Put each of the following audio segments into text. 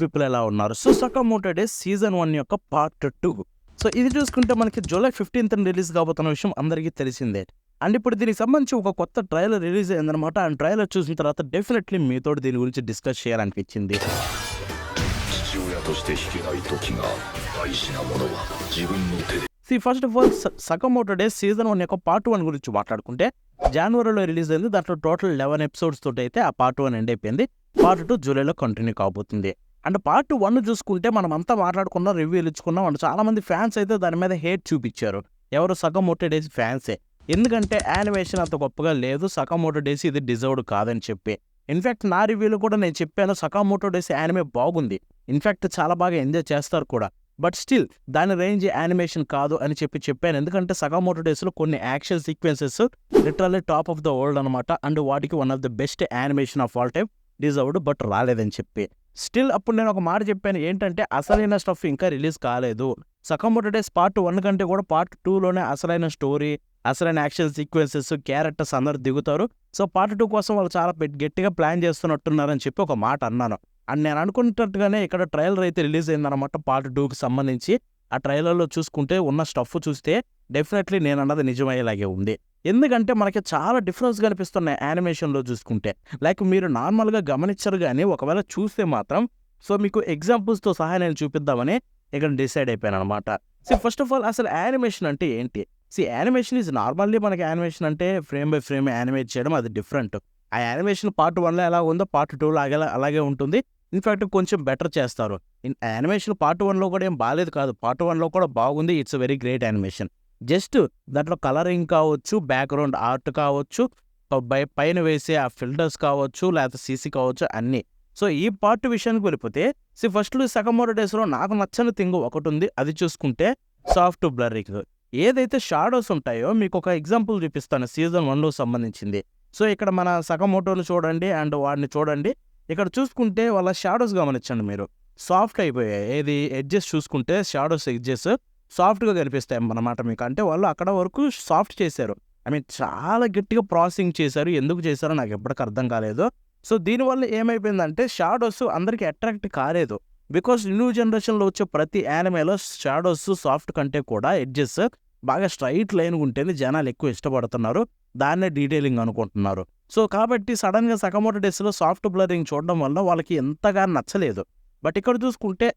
People ఎలా ఉన్నారు? So సకామోటో days season 1 యొక్క పార్ట్ 2. సో ఇది చూసుకుంటే మనకి జూలై 15థ్ రిలీజ్ కాబోతున్న విషయం అందరికీ తెలిసిందే. అండ్ ఇప్పుడు దీనికి సంబంధించి ఒక కొత్త ట్రైలర్ రిలీజ్ అయిందనమాట. ఆ ట్రైలర్ చూసిన తర్వాత డెఫినెట్లీ మీతో దీని గురించి డిస్కస్ చేయాలనిపించింది. 父親として引けない時が大事なものは自分の手で first of all Sakamoto days season 1 యొక్క పార్ట్ 1 గురించి మాట్లాడుకుంటే జనవరిలో రిలీజ్ అయింది. దాంట్లో టోటల్ 11 ఎపిసోడ్స్ తోటి అయితే ఆ పార్ట్ 1 ఎండ్ అయిపోయింది. పార్ట్ 2 జూలైలో కంటిన్యూ కాబోతుంది. అండ్ పార్ట్ 1 చూసుకుంటే మనం అంతా మాట్లాడుకున్నాం, రివ్యూలు ఇచ్చుకున్నాం. అండ్ చాలా మంది ఫ్యాన్స్ అయితే దాని మీద హేట్ చూపించారు. ఎవరు? సకామోటో డేస్ ఫ్యాన్సే. ఎందుకంటే యానిమేషన్ అంత గొప్పగా లేదు, సకామోటో డేస్ ఇది డిజర్వ్డ్ కాదని చెప్పి. ఇన్ఫ్యాక్ట్ నా రివ్యూలో కూడా నేను చెప్పాను, సకామోటో డేస్ యానిమే బాగుంది, ఇన్ఫ్యాక్ట్ చాలా బాగా ఎంజాయ్ చేస్తారు కూడా. బట్ స్టిల్ దాని రేంజ్ యానిమేషన్ కాదు అని చెప్పాను. ఎందుకంటే సకామోటో డేస్లో కొన్ని action sequences literally top of the world అనమాట. అండ్ వాటికి one of the best animation of all time deserved, but రాలేదని చెప్పి. స్టిల్ అప్పుడు నేను ఒక మాట చెప్పాను, ఏంటంటే అసలైన స్టఫ్ ఇంకా రిలీజ్ కాలేదు. సకామోటో డేస్ పార్ట్ 1 కంటే కూడా పార్ట్ 2లోనే అసలైన స్టోరీ, అసలైన యాక్షన్ సీక్వెన్సెస్, క్యారెక్టర్స్ అందరు దిగుతారు. సో పార్ట్ 2 కోసం వాళ్ళు చాలా గట్టిగా ప్లాన్ చేస్తున్నట్టున్నారని చెప్పి ఒక మాట అన్నాను. అండ్ నేను అనుకున్నట్టుగానే ఇక్కడ ట్రైలర్ అయితే రిలీజ్ అయిందనమాట పార్ట్ 2కి సంబంధించి. ఆ ట్రైలర్లో చూసుకుంటే ఉన్న స్టఫ్ చూస్తే డెఫినెట్లీ నేను అన్నది నిజమయ్యేలాగే ఉంది. ఎందుకంటే మనకి చాలా డిఫరెన్స్ కనిపిస్తున్నాయి యానిమేషన్లో చూసుకుంటే. లైక్ మీరు నార్మల్గా గమనించరు, కానీ ఒకవేళ చూస్తే మాత్రం సో మీకు ఎగ్జాంపుల్స్తో సహా నేను చూపిద్దామని ఇక్కడ డిసైడ్ అయిపోయాను అనమాట. ఫస్ట్ ఆఫ్ ఆల్ అసలు యానిమేషన్ అంటే ఏంటి? యానిమేషన్ ఈజ్ నార్మల్లీ మనకి యానిమేషన్ అంటే ఫ్రేమ్ బై ఫ్రేమ్ యానిమేట్ చేయడం, అది డిఫరెంట్. ఆ యానిమేషన్ పార్ట్ 1లో ఎలా ఉందో పార్ట్ 2లో అలాగే ఉంటుంది. ఇన్ఫ్యాక్ట్ కొంచెం బెటర్ చేస్తారు. యానిమేషన్ పార్ట్ 1లో కూడా ఏం బాగాలేదు కాదు, పార్ట్ 1లో కూడా బాగుంది. It's very great animation. Just దాంట్లో కలరింగ్ కావచ్చు, బ్యాక్గ్రౌండ్ ఆర్ట్ కావచ్చు, పైన వేసే ఆ ఫిల్టర్స్ కావచ్చు, లేకపోతే సీసీ కావచ్చు, అన్నీ. సో ఈ పార్ట్ విషయానికి వెళ్ళిపోతే ఫస్ట్లో సకామోటో డేస్లో నాకు నచ్చని థింగ్ ఒకటి ఉంది. అది చూసుకుంటే సాఫ్ట్ బ్లరింగ్. ఏదైతే షాడోస్ ఉంటాయో మీకు ఒక ఎగ్జాంపుల్ చూపిస్తాను సీజన్ 1లో సంబంధించింది. సో ఇక్కడ మన సకామోటోని చూడండి అండ్ వాడిని చూడండి. ఇక్కడ చూసుకుంటే వాళ్ళ షాడోస్ గమనించండి మీరు, సాఫ్ట్ అయిపోయాయి. ఏది ఎడ్జెస్ చూసుకుంటే షాడోస్ ఎడ్జెస్ సాఫ్ట్గా కనిపిస్తాయి అన్నమాట మీకు. అంటే వాళ్ళు అక్కడ వరకు సాఫ్ట్ చేశారు. ఐ మీన్ చాలా గట్టిగా ప్రాసెసింగ్ చేశారు. ఎందుకు చేశారో నాకు ఎప్పటికీ అర్థం కాలేదు. సో దీనివల్ల ఏమైపోయిందంటే షాడోస్ అందరికీ అట్రాక్ట్ కాలేదు. బికాస్ న్యూ జనరేషన్లో వచ్చే ప్రతి యానిమేలో షాడోస్ సాఫ్ట్ కంటే కూడా ఎడ్జెస్ బాగా స్ట్రైట్ లైన్ ఉంటేనే జనాలు ఎక్కువ ఇష్టపడుతున్నారు, దాన్నే డీటెయిలింగ్ అనుకుంటున్నారు. సో కాబట్టి సడన్గా సకామోటో డేస్లో సాఫ్ట్ బ్లరింగ్ చూడడం వల్ల వాళ్ళకి ఎంతగా నచ్చలేదు. బట్ ఇక్కడ చూసుకుంటే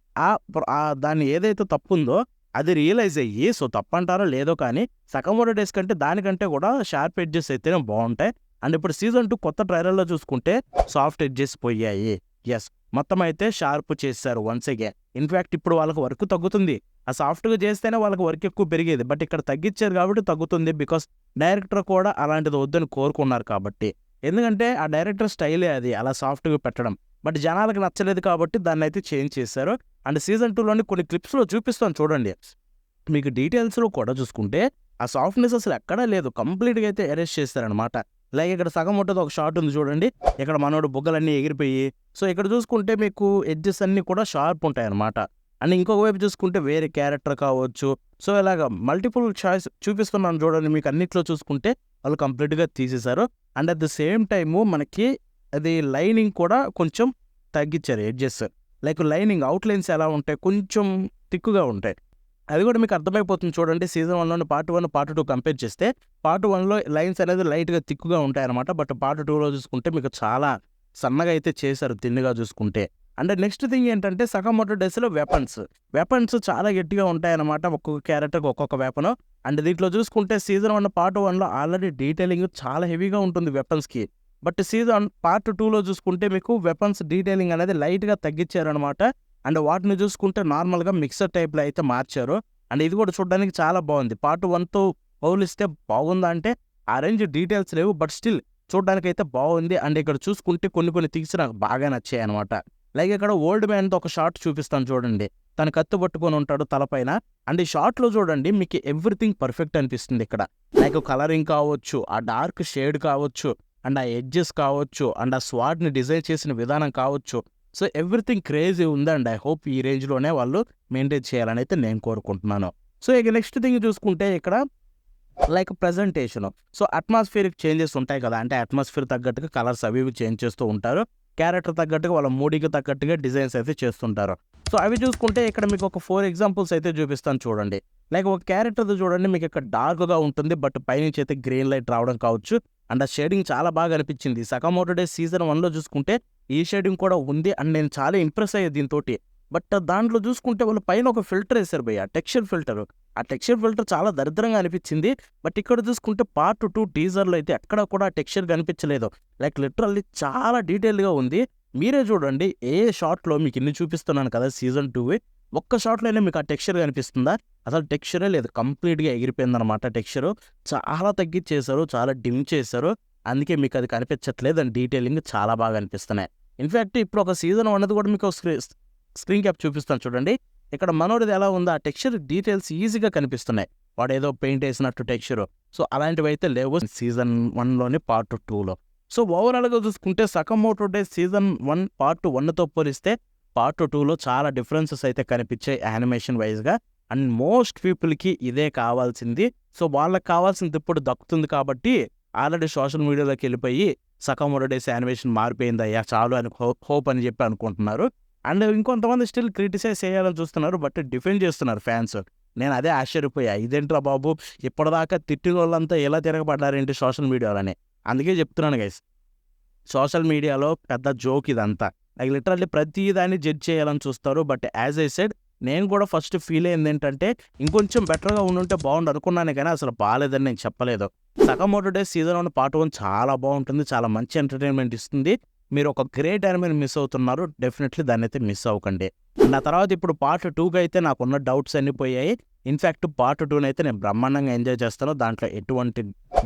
దాన్ని ఏదైతే తప్పు ఉందో అది రియలైజ్ అయ్యి, సో తప్పంటారో లేదో కానీ సకామోటో డేస్ కంటే దానికంటే కూడా షార్ప్ ఎడ్జెస్ అయితేనే బాగుంటాయి. అండ్ ఇప్పుడు సీజన్ 2 కొత్త ట్రైలర్లో చూసుకుంటే సాఫ్ట్ ఎడ్జెస్ పోయాయి. ఎస్, మొత్తం అయితే షార్ప్ చేశారు వన్స్ అగైన్. ఇన్ఫ్యాక్ట్ ఇప్పుడు వాళ్ళకి వర్క్ తగ్గుతుంది. ఆ సాఫ్ట్గా చేస్తేనే వాళ్ళకి వర్క్ ఎక్కువ పెరిగేది, బట్ ఇక్కడ తగ్గించారు కాబట్టి తగ్గుతుంది. బికాస్ డైరెక్టర్ కూడా అలాంటిది వద్దని కోరుకున్నారు కాబట్టి. ఎందుకంటే ఆ డైరెక్టర్ స్టైలే అది, అలా సాఫ్ట్గా పెట్టడం. బట్ జనాలకు నచ్చలేదు కాబట్టి దాన్ని అయితే చేంజ్ చేశారు. అండ్ సీజన్ 2లోని కొన్ని క్లిప్స్లో చూపిస్తాను చూడండి. మీకు డీటెయిల్స్లో కూడా చూసుకుంటే ఆ సాఫ్ట్నెస్ అసలు ఎక్కడా లేదు, కంప్లీట్గా అయితే అరెస్ట్ చేస్తారనమాట. లైక్ ఇక్కడ సగం ఉంటుంది ఒక షార్ట్ ఉంది చూడండి, ఇక్కడ మనోడు బుగ్గలన్నీ ఎగిరిపోయి. సో ఇక్కడ చూసుకుంటే మీకు ఎడ్జెస్ అన్నీ కూడా షార్ప్ ఉంటాయి అనమాట. అండ్ ఇంకొక వైపు చూసుకుంటే వేరే క్యారెక్టర్ కావచ్చు. సో ఇలాగ మల్టిపుల్ చాయిస్ చూపిస్తున్నాను చూడండి. మీకు అన్నిట్లో చూసుకుంటే వాళ్ళు కంప్లీట్గా తీసేశారు. And at the same time మనకి అది లైనింగ్ కూడా కొంచెం తగ్గించారు ఎడ్జెస్. లైక్ లైనింగ్ అవుట్లైన్స్ ఎలా ఉంటాయి, కొంచెం థిక్గా ఉంటాయి. అది కూడా మీకు అర్థమైపోతుంది చూడండి. సీజన్ 1లోని పార్ట్ 1 పార్ట్ 2 కంపేర్ చేస్తే పార్ట్ 1లో లైన్స్ అనేది లైట్గా థిక్గా ఉంటాయన్నమాట. బట్ పార్ట్ 2లో చూసుకుంటే మీకు చాలా సన్నగా అయితే చేశారు, తిన్నుగా చూసుకుంటే. అండ్ నెక్స్ట్ థింగ్ ఏంటంటే సకామోటో డేస్లో వెపన్స్ చాలా గట్టిగా ఉంటాయన్నమాట. ఒక్కొక్క క్యారెక్టర్కి ఒక్కొక్క వెపన్. అండ్ దీంట్లో చూసుకుంటే సీజన్ 1 పార్ట్ 1లో ఆల్రెడీ డీటెయిలింగ్ చాలా హెవీగా ఉంటుంది వెపన్స్కి. బట్ సీజన్ పార్ట్ 2లో చూసుకుంటే మీకు వెపన్స్ డీటెయిలింగ్ అనేది లైట్గా తగ్గించారనమాట. అండ్ వాటిని చూసుకుంటే నార్మల్గా మిక్సర్ టైప్లో అయితే మార్చారు. అండ్ ఇది కూడా చూడడానికి చాలా బాగుంది. పార్ట్ 1తో పోలిస్తే బాగుందా అంటే ఆ రేంజ్ డీటెయిల్స్ లేవు, బట్ స్టిల్ చూడడానికి అయితే బాగుంది. అండ్ ఇక్కడ చూసుకుంటే కొన్ని థింగ్స్ నాకు బాగా నచ్చాయి అనమాట. లైక్ ఇక్కడ ఓల్డ్ మ్యాన్తో ఒక షార్ట్ చూపిస్తాను చూడండి. తను కత్తి పట్టుకొని ఉంటాడు తలపైన. అండ్ ఈ షార్ట్లో చూడండి మీకు ఎవ్రీథింగ్ పర్ఫెక్ట్ అనిపిస్తుంది. ఇక్కడ లైక్ కలరింగ్ కావచ్చు, ఆ డార్క్ షేడ్ కావచ్చు, అండ్ ఆ ఎడ్జెస్ కావచ్చు, అండ్ ఆ స్వాడ్ని డిజైన్ చేసిన విధానం కావచ్చు. సో ఎవ్రీథింగ్ క్రేజీ ఉంది. అండ్ ఐ హోప్ ఈ రేంజ్లోనే వాళ్ళు మెయింటైన్ చేయాలని అయితే నేను కోరుకుంటున్నాను. సో ఇక నెక్స్ట్ థింగ్ చూసుకుంటే ఇక్కడ like presentation. So atmospheric changes ఉంటాయి కదా, అంటే అట్మాస్ఫియర్ తగ్గట్టుగా కలర్స్ అవి ఇవి చేంజ్ చేస్తూ ఉంటారు. క్యారెక్టర్ తగ్గట్టుగా వాళ్ళ మూడీకి తగ్గట్టుగా డిజైన్స్ అయితే చేస్తుంటారు. సో అవి చూసుకుంటే ఇక్కడ మీకు ఒక 4 ఎగ్జాంపుల్స్ అయితే చూపిస్తాను చూడండి. లైక్ ఒక క్యారెక్టర్‌ది చూడండి మీకు ఇక్కడ డార్క్‌గా ఉంటుంది. బట్ పైనుంచి అయితే గ్రీన్ లైట్ రావడం కావచ్చు. అండ్ ఆ షేడింగ్ చాలా బాగా అనిపించింది. సకామోటో డేస్ సీజన్ 1లో చూసుకుంటే ఈ షేడింగ్ కూడా ఉంది. అండ్ నేను చాలా ఇంప్రెస్ అయ్యా దీనితోటి. బట్ దాంట్లో చూసుకుంటే వాళ్ళు పైన ఒక ఫిల్టర్ ఏసారు భయ్య, టెక్స్చర్ ఫిల్టర్. ఆ టెక్స్చర్ ఫిల్టర్ చాలా దరిద్రంగా అనిపించింది. బట్ ఇక్కడ చూసుకుంటే పార్ట్ 2 టీజర్‌లో అయితే ఎక్కడ కూడా టెక్స్చర్ కనిపించలేదు. లైక్ లిటరల్లీ చాలా డీటెయిల్‌గా ఉంది. మీరే చూడండి ఏ షాట్‌లో మీకు ఇన్ని చూపిస్తున్నాను కదా సీజన్ 2వి. ఒక్క షాట్‌లోనే మీకు ఆ టెక్స్చర్ కనిపిస్తుందా? అసలు టెక్స్చరే లేదు. కంప్లీట్‌గా ఎగిరిపోయిందనమాట టెక్స్చర్. చాలా తగ్గిచ్చేశారు. చాలా డిమ్ చేశారు. అందుకే మీకు అది కనిపించట్లేదు. అండ్ డీటెయిలింగ్ చాలా బాగా అనిపిస్తున్నాయి. ఇన్‌ఫాక్ట్ ఇప్పుడు ఒక సీజన్ 1 కూడా మీకు స్క్రీన్ క్యాప్ చూపిస్తాను చూడండి. ఇక్కడ మనోడిది ఎలా ఉందో ఆ టెక్స్చర్ డీటెయిల్స్ ఈజీగా కనిపిస్తున్నాయి. వాడేదో పెయింట్ ఏసినట్టు టెక్స్చర్. సో అలాంటివైతే లేవు సీజన్ 1లోని పార్ట్ 2లో. సో ఓవరాల్‌గా చూసుకుంటే సకామోటో డేస్ సీజన్ 1 పార్ట్ 1తో పోలిస్తే పార్ట్ 2లో చాలా డిఫరెన్సెస్ అయితే కనిపించాయి యానిమేషన్ వైస్‌గా. అండ్ మోస్ట్ పీపుల్‌కి ఇదే కావాల్సింది. సో వాళ్ళకి కావాల్సింది ఇప్పుడు దక్కుతుంది కాబట్టి ఆల్రెడీ సోషల్ మీడియాలోకి వెళ్ళిపోయి సకామోటో డేస్ యానిమేషన్ మారిపోయిందయ్యా చాలు అని హోప్ అని చెప్పి అనుకుంటున్నారు. అండ్ ఇంకొంతమంది స్టిల్ క్రిటిసైజ్ చేయాలని చూస్తున్నారు. బట్ డిఫెండ్ చేస్తున్నారు ఫ్యాన్స్. నేను అదే ఆశ్చర్యపోయా. ఇదేంట్రా బాబు ఇప్పటిదాకా తిట్టిన వాళ్ళంతా ఎలా తిరగబడ్డారేంటి సోషల్ మీడియాలోనే. అందుకే చెప్తున్నాను గైస్, సోషల్ మీడియాలో పెద్ద జోక్ ఇదంతా. లైక్ లిటరల్లీ ప్రతి దాన్ని జడ్జ్ చేయాలని చూస్తారు. బట్ యాజ్ ఐ సెడ్ నేను కూడా ఫస్ట్ ఫీల్ అయింది ఏంటంటే ఇంకొంచెం బెటర్గా ఉండుంటే బాగుండు అనుకున్నాను కానీ అసలు బాగాలేదని నేను చెప్పలేదు. సకామోటో డేస్ సీజన్ 1 పార్ట్ 1 చాలా బాగుంటుంది. చాలా మంచి ఎంటర్టైన్మెంట్ ఇస్తుంది. మీరు ఒక గ్రేట్ యానిమేని మిస్ అవుతున్నారు. డెఫినెట్లీ దాన్ని అయితే మిస్ అవ్వకండి. అండ్ ఆ తర్వాత ఇప్పుడు పార్ట్ 2కి అయితే నాకున్న డౌట్స్ అన్నీ పోయాయి. ఇన్ఫ్యాక్ట్ పార్ట్ 2ని అయితే నేను బ్రహ్మాండంగా ఎంజాయ్ చేస్తాను. దాంట్లో ఎటువంటి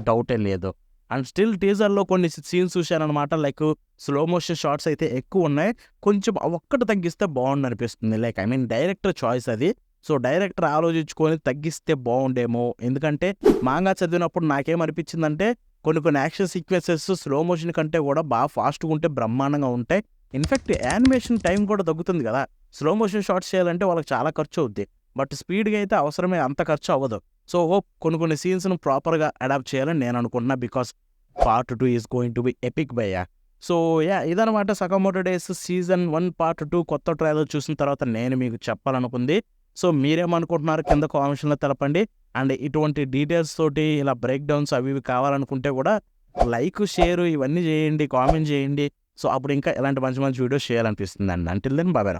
డౌటే లేదు. అండ్ స్టిల్ టీజర్లో కొన్ని సీన్స్ చూశానమాట. లైక్ స్లో మోషన్ షాట్స్ అయితే ఎక్కువ ఉన్నాయి. కొంచెం ఒక్కటి తగ్గిస్తే బాగుండు అనిపిస్తుంది. Like I mean director choice అది. సో డైరెక్టర్ ఆలోచించుకొని తగ్గిస్తే బాగుండేమో. ఎందుకంటే మాంగా చదివినప్పుడు నాకేమనిపించిందంటే కొన్ని యాక్షన్ సీక్వెన్సెస్ స్లో మోషన్ కంటే కూడా బాగా ఫాస్ట్గా ఉంటే బ్రహ్మాండంగా ఉంటాయి. ఇన్ఫ్యాక్ట్ యానిమేషన్ టైం కూడా తగ్గుతుంది కదా. స్లో మోషన్ షాట్స్ చేయాలంటే వాళ్ళకి చాలా ఖర్చు అవుద్ది. బట్ స్పీడ్గా అయితే అవసరమే అంత ఖర్చు అవ్వదు. సో హోప్ కొన్ని సీన్స్ను ప్రాపర్గా అడాప్ట్ చేయాలని నేను అనుకుంటున్నా. Because part 2 is going to be epic భయ్యా. సో ఇదనమాట సకామోటో డేస్ సీజన్ 1 పార్ట్ 2 కొత్త ట్రైలర్ చూసిన తర్వాత నేను మీకు చెప్పాలనుకుంది. సో మీరేమనుకుంటున్నారు కింద కామెంట్స్లో తెలపండి. అండ్ ఇటువంటి డీటెయిల్స్ తోటి ఇలా బ్రేక్ డౌన్స్ అవి ఇవి కావాలనుకుంటే కూడా లైక్ షేర్ ఇవన్నీ చేయండి, కామెంట్ చేయండి. సో అప్పుడు ఇంకా ఇలాంటి మంచి మంచి వీడియోస్ చేయాలనిపిస్తుంది అండి. Until then bye.